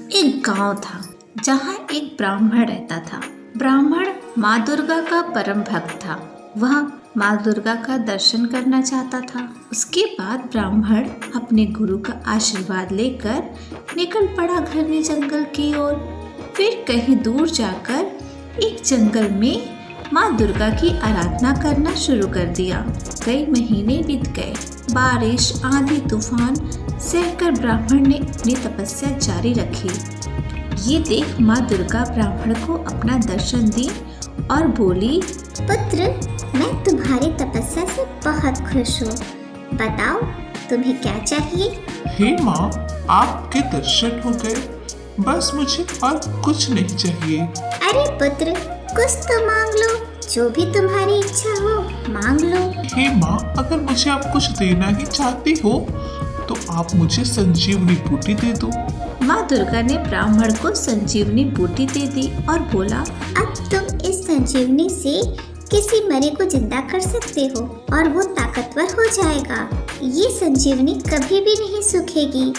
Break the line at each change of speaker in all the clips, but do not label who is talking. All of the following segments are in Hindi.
एक गांव था जहां एक ब्राह्मण रहता था। ब्राह्मण माँ दुर्गा का परम भक्त था। वह माँ दुर्गा का दर्शन करना चाहता था। उसके बाद ब्राह्मण अपने गुरु का आशीर्वाद लेकर निकल पड़ा घने जंगल की ओर। फिर कहीं दूर जाकर एक जंगल में माँ दुर्गा की आराधना करना शुरू कर दिया। कई महीने बीत गए। बारिश, आंधी, तूफान सहकर ब्राह्मण ने अपनी तपस्या जारी रखी। ये देख माँ दुर्गा ब्राह्मण को अपना दर्शन दी और बोली,
पुत्र, मैं तुम्हारी तपस्या से बहुत खुश हूँ। बताओ तुम्हें क्या चाहिए?
हे माँ, आपके दर्शन हो गए, बस मुझे और कुछ नहीं चाहिए।
अरे पुत्र, कुछ तो मांग लो, जो भी तुम्हारी इच्छा हो मांग लो।
हे माँ, अगर मुझे आप कुछ देना ही चाहती हो तो आप मुझे संजीवनी बूटी दे दो।
माँ दुर्गा ने ब्राह्मण को संजीवनी बूटी दे दी और बोला,
अब तुम इस संजीवनी से किसी मरे को जिंदा कर सकते हो और वो ताकतवर हो जाएगा। ये संजीवनी कभी भी नहीं सूखेगी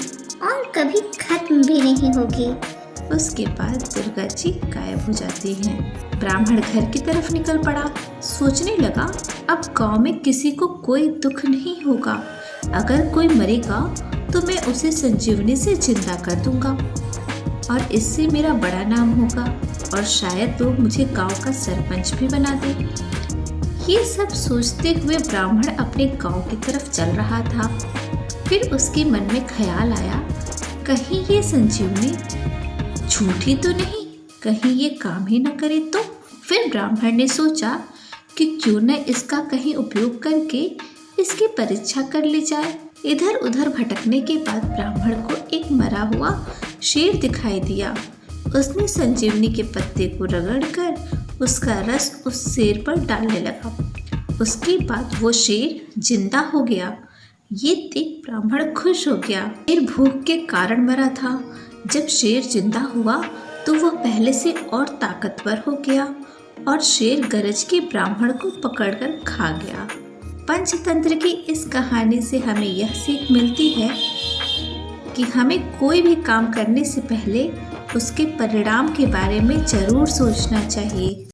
और कभी खत्म भी नहीं होगी।
उसके बाद दुर्गा जी गायब हो जाती हैं। ब्राह्मण घर की तरफ निकल पड़ा। सोचने लगा, अब गांव में किसी को कोई दुख नहीं होगा। अगर कोई मरेगा तो मैं उसे संजीवनी से जिंदा कर दूंगा और इससे मेरा बड़ा नाम होगा और शायद लोग मुझे गांव का सरपंच भी बना दे। ये सब सोचते हुए ब्राह्मण अपने गांव की तरफ चल रहा था। फिर उसके मन में ख्याल आया, कहीं ये संजीवनी झूठी तो नहीं, कहीं ये काम ही न करे तो। फिर ब्राह्मण ने सोचा कि क्यों न इसका कहीं उपयोग करके इसकी परीक्षा कर ली जाए। इधर उधर भटकने के बाद ब्राह्मण को एक मरा हुआ शेर दिखाई दिया। उसने संजीवनी के पत्ते को रगड़कर उसका रस उस शेर पर डालने लगा। उसके बाद वो शेर जिंदा हो गया। ये देख ब्राह्मण खुश हो गया। शेर भूख के कारण मरा था। जब शेर जिंदा हुआ तो वह पहले से और ताकतवर हो गया और शेर गरज के ब्राह्मण को पकड़कर खा गया। पंचतंत्र की इस कहानी से हमें यह सीख मिलती है कि हमें कोई भी काम करने से पहले उसके परिणाम के बारे में जरूर सोचना चाहिए।